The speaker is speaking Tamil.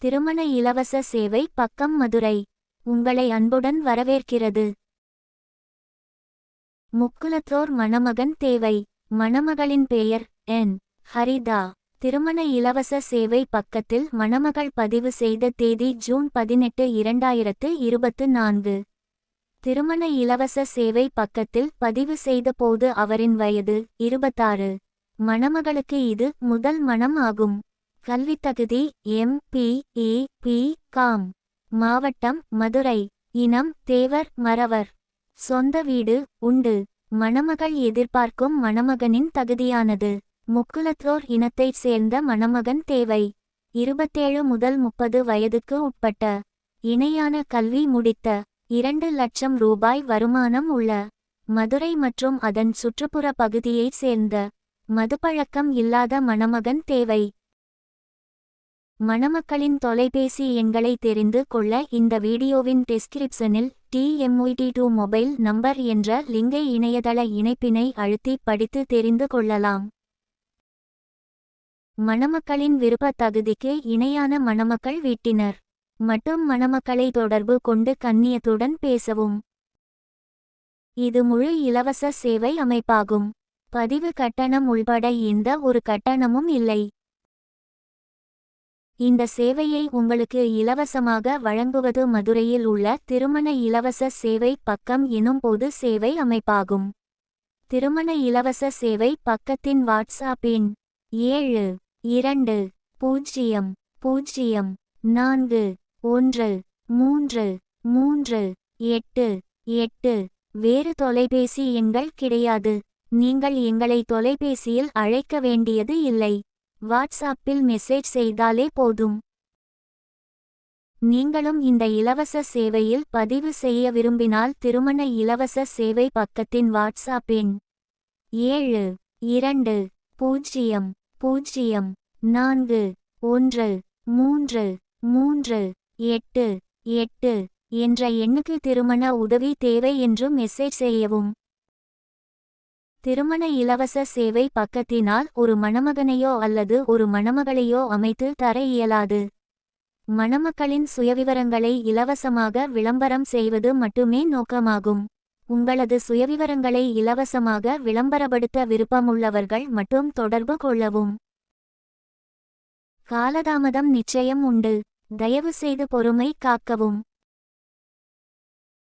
திருமண இலவச சேவை பக்கம் மதுரை உங்களை அன்புடன் வரவேற்கிறது. முக்குலத்தோர் மணமகன் தேவை. மணமகளின் பெயர் என். ஹரிதா. திருமண இலவச சேவை பக்கத்தில் மணமகள் பதிவு செய்த தேதி ஜூன் 18, 2024. திருமண இலவச சேவை பக்கத்தில் பதிவு செய்த போது அவரின் வயது 26. மணமகளுக்கு இது முதல் மணம் ஆகும். கல்வித்தகுதி M.P.A.P.Com. மாவட்டம் மதுரை. இனம் தேவர் மறவர். சொந்த வீடு உண்டு. மணமகள் எதிர்பார்க்கும் மணமகனின் தகுதியானது. முக்குலத்தோர் இனத்தைச் சேர்ந்த மணமகன் தேவை. 27 முதல் 30 வயதுக்கு உட்பட்ட. இணையான கல்வி முடித்த. 2 லட்சம் ரூபாய் வருமானம் உள்ள. மதுரை மற்றும் அதன் சுற்றுப்புற பகுதியைச் சேர்ந்த. மதுப்பழக்கம் இல்லாத மணமகன் தேவை. மணமக்களின் தொலைபேசி எண்களை தெரிந்து கொள்ள இந்த வீடியோவின் டிஸ்கிரிப்ஷனில் TMUT2 மொபைல் நம்பர் என்ற லிங்கை இணையதள இணைப்பினை அழுத்தி படித்து தெரிந்து கொள்ளலாம். மணமக்களின் விருப்ப தகுதிக்கு இணையான மணமக்கள் வீட்டினர் மட்டும் மணமக்களை தொடர்பு கொண்டு கண்ணியத்துடன் பேசவும். இது முழு இலவச சேவை அமைப்பாகும். பதிவு கட்டணம் உள்பட எந்த ஒரு கட்டணமும் இல்லை. இந்த சேவையை உங்களுக்கு இலவசமாக வழங்குவது மதுரையில் உள்ள திருமண இலவச சேவை பக்கம் எனும் பொது சேவை அமைப்பாகும். திருமண இலவச சேவை பக்கத்தின் வாட்ஸ்அப் எண் 7200413388. வேறு தொலைபேசி எண்கள் கிடையாது. நீங்கள் எங்களை தொலைபேசியில் அழைக்க வேண்டியது இல்லை. வாட்ஸ்அப்பில் மெசேஜ் செய்தாலே போதும். நீங்களும் இந்த இலவச சேவையில் பதிவு செய்ய விரும்பினால் திருமண இலவச சேவை பக்கத்தின் வாட்ஸ்அப் எண் 7200413388 என்ற எண்ணுக்கு திருமண உதவி தேவை என்று மெசேஜ் செய்யவும். திருமண இலவச சேவை பக்கத்தினால் ஒரு மணமகனையோ அல்லது ஒரு மணமகளையோ அமைத்து தர இயலாது. மணமக்களின் சுயவிவரங்களை இலவசமாக விளம்பரம் செய்வது மட்டுமே நோக்கமாகும். உங்களது சுயவிவரங்களை இலவசமாக விளம்பரப்படுத்த விருப்பமுள்ளவர்கள் மட்டும் தொடர்பு கொள்ளவும். காலதாமதம் நிச்சயம் உண்டு. தயவு செய்து பொறுமை காக்கவும்.